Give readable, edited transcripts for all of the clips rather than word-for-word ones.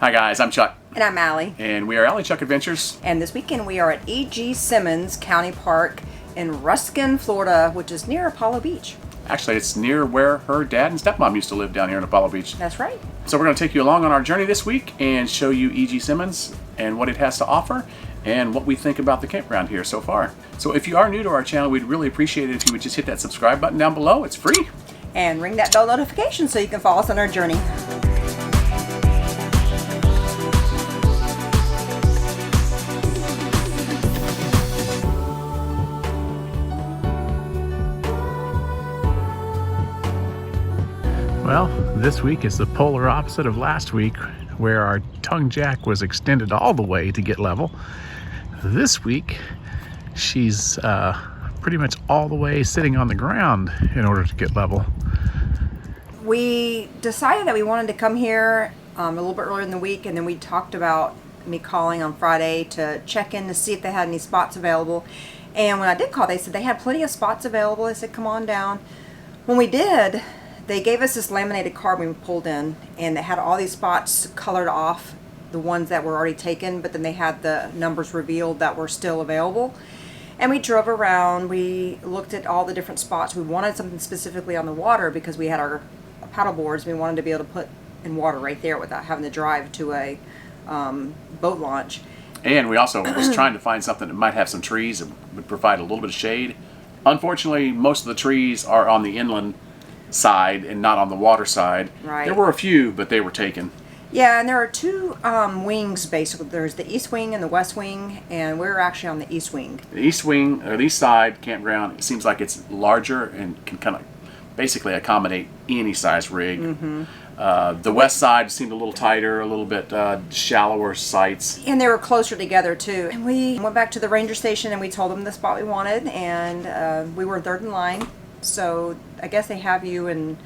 Hi guys, I'm Chuck. And I'm Allie. And we are Allie Chuck Adventures. And this weekend we are at E.G. Simmons County Park in Ruskin, Florida, which is near Apollo Beach. Actually, it's near where her dad and stepmom used to live down here in Apollo Beach. That's right. So we're going to take you along on our journey this week and show you E.G. Simmons and what it has to offer and what we think about the campground here so far. So if you are new to our channel, we'd really appreciate it if you would just hit that subscribe button down below. It's free. And ring that bell notification so you can follow us on our journey. Well, this week is the polar opposite of last week, where our tongue jack was extended all the way to get level. This week, she's pretty much all the way sitting on the ground in order to get level. We decided that we wanted to come here a little bit earlier in the week, and then we talked about me calling on Friday to check in to see if they had any spots available. And when I did call, they said they had plenty of spots available. They said, come on down. When we did, they gave us this laminated card when we pulled in, and they had all these spots colored off, the ones that were already taken, but then they had the numbers revealed that were still available. And we drove around, we looked at all the different spots. We wanted something specifically on the water because we had our paddle boards. We wanted to be able to put in water right there without having to drive to a boat launch. And we also was trying to find something that might have some trees that would provide a little bit of shade. Unfortunately, most of the trees are on the inland side and not on the water side. Right. There were a few, but they were taken. Yeah, and there are two wings basically. There's the east wing and the west wing, and we're actually on the east wing. The east wing, or the east side campground, it seems like it's larger and can kind of basically accommodate any size rig. Mm-hmm. The west side seemed a little tighter, a little bit shallower sites. And they were closer together too. And we went back to the ranger station and we told them the spot we wanted, and we were third in line. So I guess they have you in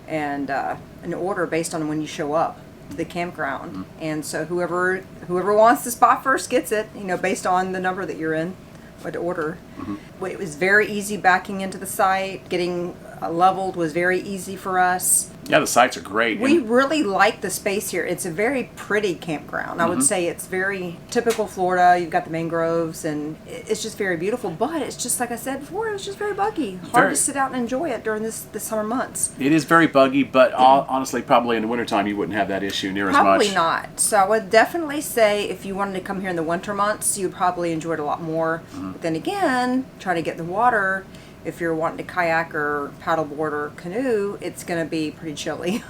an order based on when you show up to the campground. Mm-hmm. And so whoever wants the spot first gets it, you know, based on the number that you're in, what order. Mm-hmm. It was very easy backing into the site. Getting leveled was very easy for us. Yeah, the sites are great. We really like the space here. It's a very pretty campground. I would say it's very typical Florida. You've got the mangroves, and it's just very beautiful. But it's just, like I said before, it was just very buggy. Hard to sit out and enjoy it during the summer months. It is very buggy, but honestly, probably in the wintertime, you wouldn't have that issue near as much. Probably not. So I would definitely say if you wanted to come here in the winter months, you would probably enjoy it a lot more. Mm-hmm. But then again, try to get in the water. If you're wanting to kayak or paddleboard or canoe, it's going to be pretty chilly.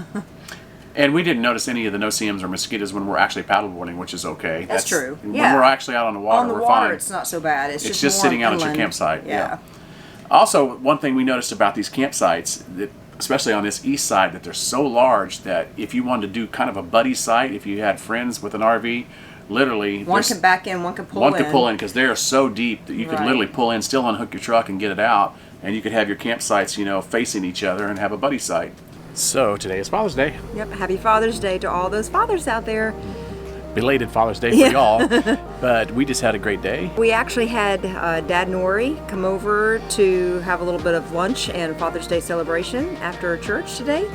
And we didn't notice any of the no-see-ums or mosquitoes when we're actually paddleboarding, which is okay. That's true. When we're actually out on the water, we're fine. It's not so bad. It's just sitting out at your campsite. Yeah. Also, one thing we noticed about these campsites, that especially on this east side, that they're so large that if you wanted to do kind of a buddy site, if you had friends with an RV, literally one can back in, one can pull in. One can pull in because they are so deep that you could literally pull in, still unhook your truck and get it out, and you could have your campsites, you know, facing each other and have a buddy site. So today is Father's Day. Yep, happy Father's Day to all those fathers out there. Belated Father's Day for y'all, but we just had a great day. We actually had Dad Nori come over to have a little bit of lunch and Father's Day celebration after church today.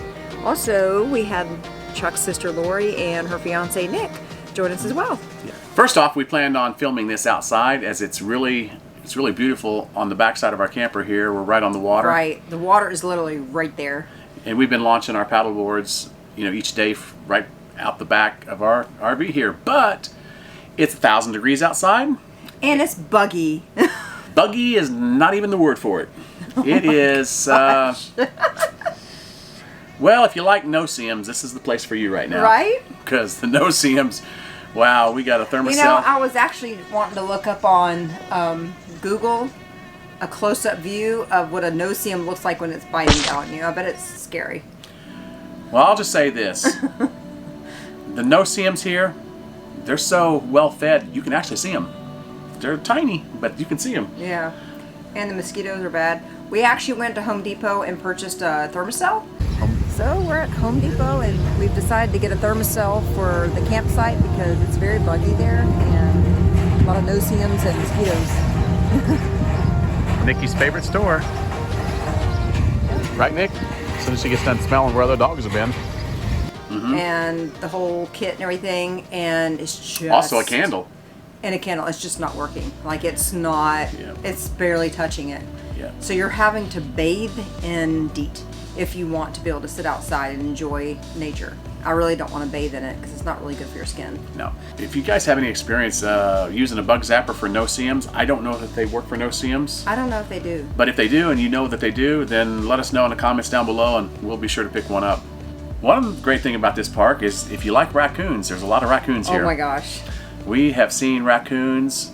Also, we had Chuck's sister Lori and her fiance Nick join us as well. Yeah. First off, we planned on filming this outside, as it's really beautiful on the backside of our camper here. We're right on the water. Right, the water is literally right there. And we've been launching our paddle boards, you know, each day right out the back of our RV here. But it's 1,000 degrees outside. And it's buggy. Buggy is not even the word for it. It is, well, if you like no-see-ums, this is the place for you right now. Right? Because the no-see-ums, wow, we got a Thermacell. You know, I was actually wanting to look up on Google a close-up view of what a no-see-um looks like when it's biting down. You know, I bet it's scary. Well, I'll just say this. The no-see-ums here, they're so well fed, you can actually see them. They're tiny, but you can see them. Yeah, and the mosquitoes are bad. We actually went to Home Depot and purchased a Thermacell. So we're at Home Depot and we've decided to get a Thermacell for the campsite because it's very buggy there and a lot of no-see-ums and mosquitoes. Nikki's favorite store. Right, Nick? As soon as she gets done smelling where other dogs have been. and the whole kit and everything, and it's just Also a candle. And a candle. It's just not working. Like it's not. Yeah. It's barely touching it. Yeah. So you're having to bathe in DEET if you want to be able to sit outside and enjoy nature. I really don't want to bathe in it because it's not really good for your skin. No. If you guys have any experience using a bug zapper for no-see-ums, I don't know that they work for no-see-ums. I don't know if they do. But if they do, and you know that they do, then let us know in the comments down below, and we'll be sure to pick one up. One great thing about this park is if you like raccoons, there's a lot of raccoons here. Oh my gosh. We have seen raccoons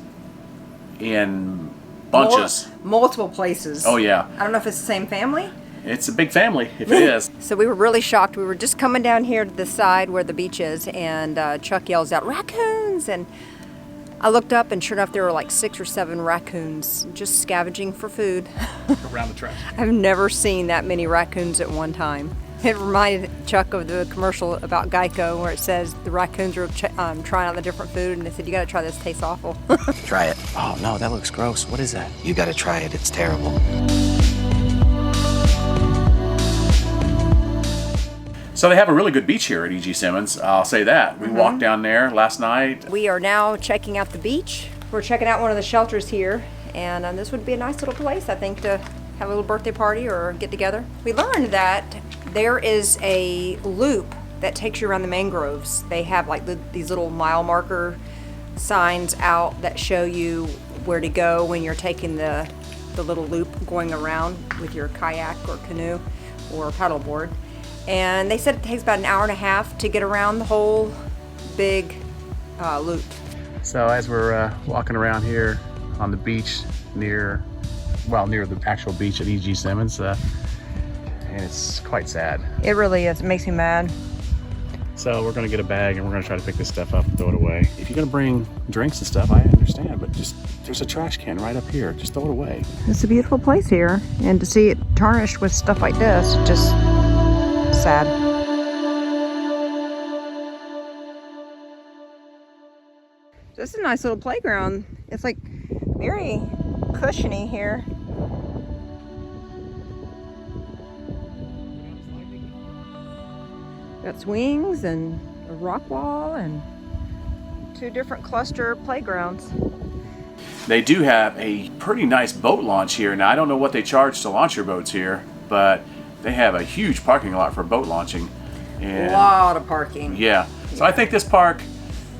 in bunches. Multiple places. Oh yeah. I don't know if it's the same family. It's a big family, if it is. So we were really shocked. We were just coming down here to the side where the beach is, and Chuck yells out, "Raccoons!" And I looked up, and sure enough, there were like 6 or 7 raccoons just scavenging for food. Around the trash. I've never seen that many raccoons at one time. It reminded Chuck of the commercial about Geico where it says the raccoons are trying out the different food, and they said, "You got to try this, it tastes awful." Try it. Oh no, that looks gross. What is that? You gotta try it, it's terrible. So they have a really good beach here at E.G. Simmons, I'll say that. We walked down there last night. We are now checking out the beach. We're checking out one of the shelters here, and this would be a nice little place, I think, to have a little birthday party or get together. We learned that there is a loop that takes you around the mangroves. They have like these little mile marker signs out that show you where to go when you're taking the little loop going around with your kayak or canoe or paddleboard. And they said it takes about an hour and a half to get around the whole big loop. So as we're walking around here on the beach near the actual beach at E.G. Simmons, and it's quite sad. It really is. It makes me mad. So we're gonna get a bag and we're gonna try to pick this stuff up and throw it away. If you're gonna bring drinks and stuff, I understand, but just there's a trash can right up here. Just throw it away. It's a beautiful place here, and to see it tarnished with stuff like this, just sad. This is a nice little playground. It's like very cushiony here. Got swings and a rock wall and 2 different cluster playgrounds. They do have a pretty nice boat launch here. Now I don't know what they charge to launch your boats here, but they have a huge parking lot for boat launching. And a lot of parking. yeah. So I think this park,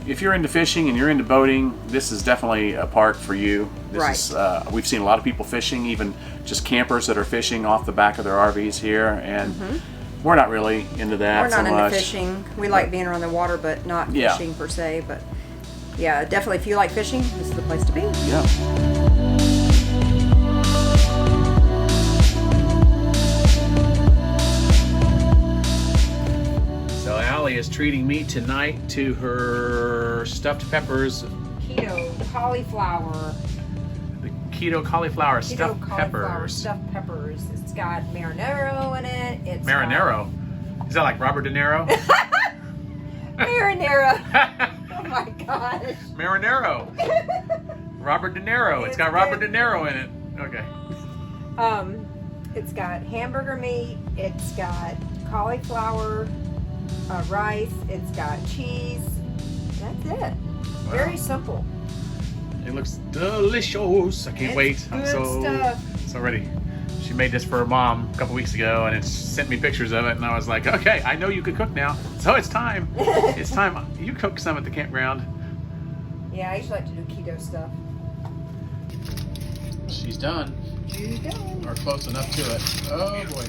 if you're into fishing and you're into boating, this is definitely a park for you. This is, we've seen a lot of people fishing, even just campers that are fishing off the back of their RVs here, and we're not really into that so much. We're not into fishing. We like being around the water, but not fishing per se. But yeah, definitely if you like fishing, this is the place to be. Yeah. So Allie is treating me tonight to her stuffed peppers. Keto cauliflower. The keto cauliflower stuffed cauliflower peppers. stuffed peppers. It's got marinara in it. It's Marinara? Is that like Robert De Niro? Marinara. Oh my gosh. Marinaro. Robert De Niro. It's got Robert De Niro in it. Okay. It's got hamburger meat. It's got cauliflower, rice. It's got cheese. That's it. Wow. Very simple. It looks delicious. I can't wait. I'm good so stuff. ready. She made this for her mom a couple weeks ago, and it sent me pictures of it, and I was like, okay, I know you can cook now, so it's time. It's time. You cook some at the campground. Yeah, I usually like to do keto stuff. She's done. She's done. Or close enough to it. Oh boy.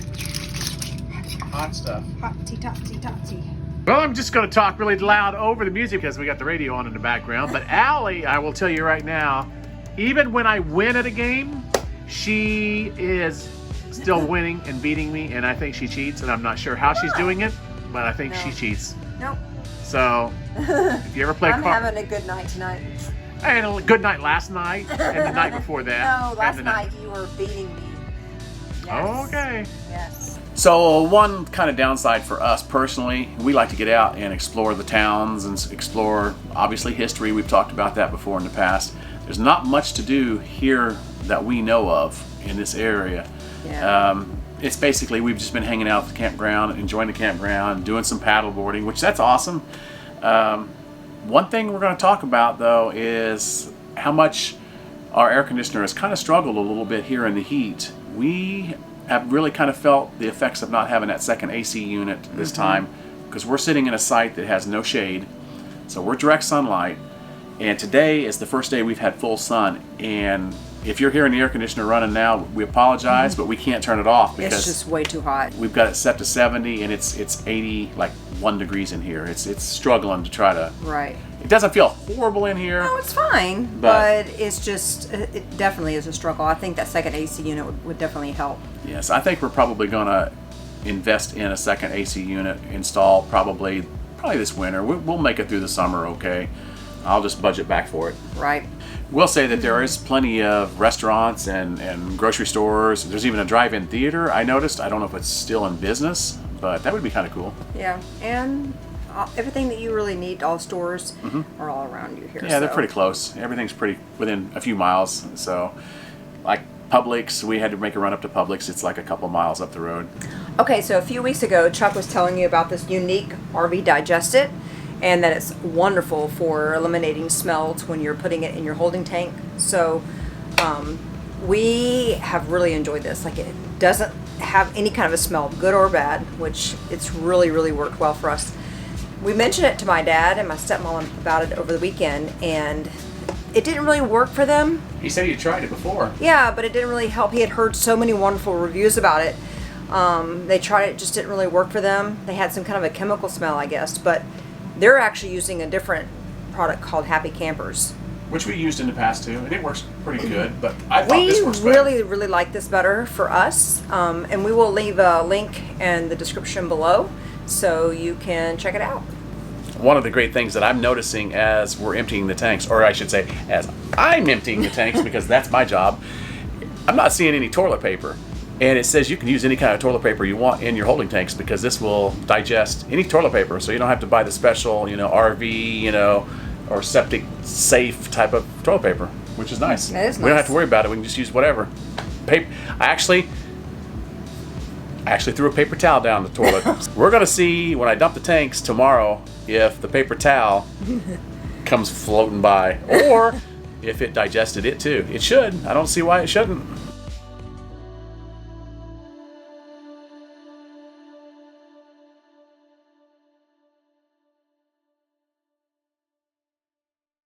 Hot stuff. Hot-ty. Well, I'm just going to talk really loud over the music because we got the radio on in the background. But Allie, I will tell you right now, even when I win at a game, she is still winning and beating me, and I think she cheats, and I'm not sure how she's doing it, but I think she cheats. Nope. So, if you ever play I'm having a good night tonight. I had a good night last night and the night before that. No, last night you were beating me. Yes. Okay. Yes. So one kind of downside for us personally, we like to get out and explore the towns and explore, obviously, history. We've talked about that before in the past. There's not much to do here that we know of in this area. Yeah. it's basically we've just been hanging out at the campground, enjoying the campground, doing some paddle boarding, which that's awesome. One thing we're going to talk about though is how much our air conditioner has kind of struggled a little bit here in the heat. We have really kind of felt the effects of not having that second AC unit this time, because we're sitting in a site that has no shade, so we're direct sunlight. And today is the first day we've had full sun, and if you're hearing the air conditioner running now, we apologize, but we can't turn it off because It's just way too hot. we've got it set to 70 and it's 80, like 1 degrees in here. It's struggling to try to. Right. It doesn't feel horrible in here. No, it's fine, but it's just, it definitely is a struggle. I think that second AC unit would definitely help. Yes, I think we're probably going to invest in a second AC unit install probably this winter. We'll make it through the summer, okay? I'll just budget back for it. Right. We'll say that there is plenty of restaurants and grocery stores. There's even a drive-in theater, I noticed. I don't know if it's still in business, but that would be kind of cool. Yeah, and everything that you really need, all stores are all around you here. Yeah, they're pretty close. Everything's pretty within a few miles. So, like Publix, we had to make a run up to Publix. It's like a couple miles up the road. Okay, so a few weeks ago, Chuck was telling you about this unique RV Digest-It, and that it's wonderful for eliminating smells when you're putting it in your holding tank. So we have really enjoyed this. Like, it doesn't have any kind of a smell, good or bad, which it's really, really worked well for us. We mentioned it to my dad and my stepmom about it over the weekend, and it didn't really work for them. He said you tried it before. Yeah, but it didn't really help. He had heard so many wonderful reviews about it. They tried it, it just didn't really work for them. They had some kind of a chemical smell, I guess, but they're actually using a different product called Happy Campers. Which we used in the past too, and it works pretty good, but I thought We this works really, better. really like this better for us, and we will leave a link in the description below so you can check it out. One of the great things that I'm noticing as we're emptying the tanks, or I should say, as I'm emptying the tanks, because that's my job, I'm not seeing any toilet paper. And it says you can use any kind of toilet paper you want in your holding tanks because this will digest any toilet paper. So you don't have to buy the special, RV, or septic safe type of toilet paper, which is nice. That is We don't nice. have to worry about it. We can just use whatever. Paper. I actually threw a paper towel down the toilet. We're going to see when I dump the tanks tomorrow if the paper towel comes floating by or if it digested it too. It should. I don't see why it shouldn't.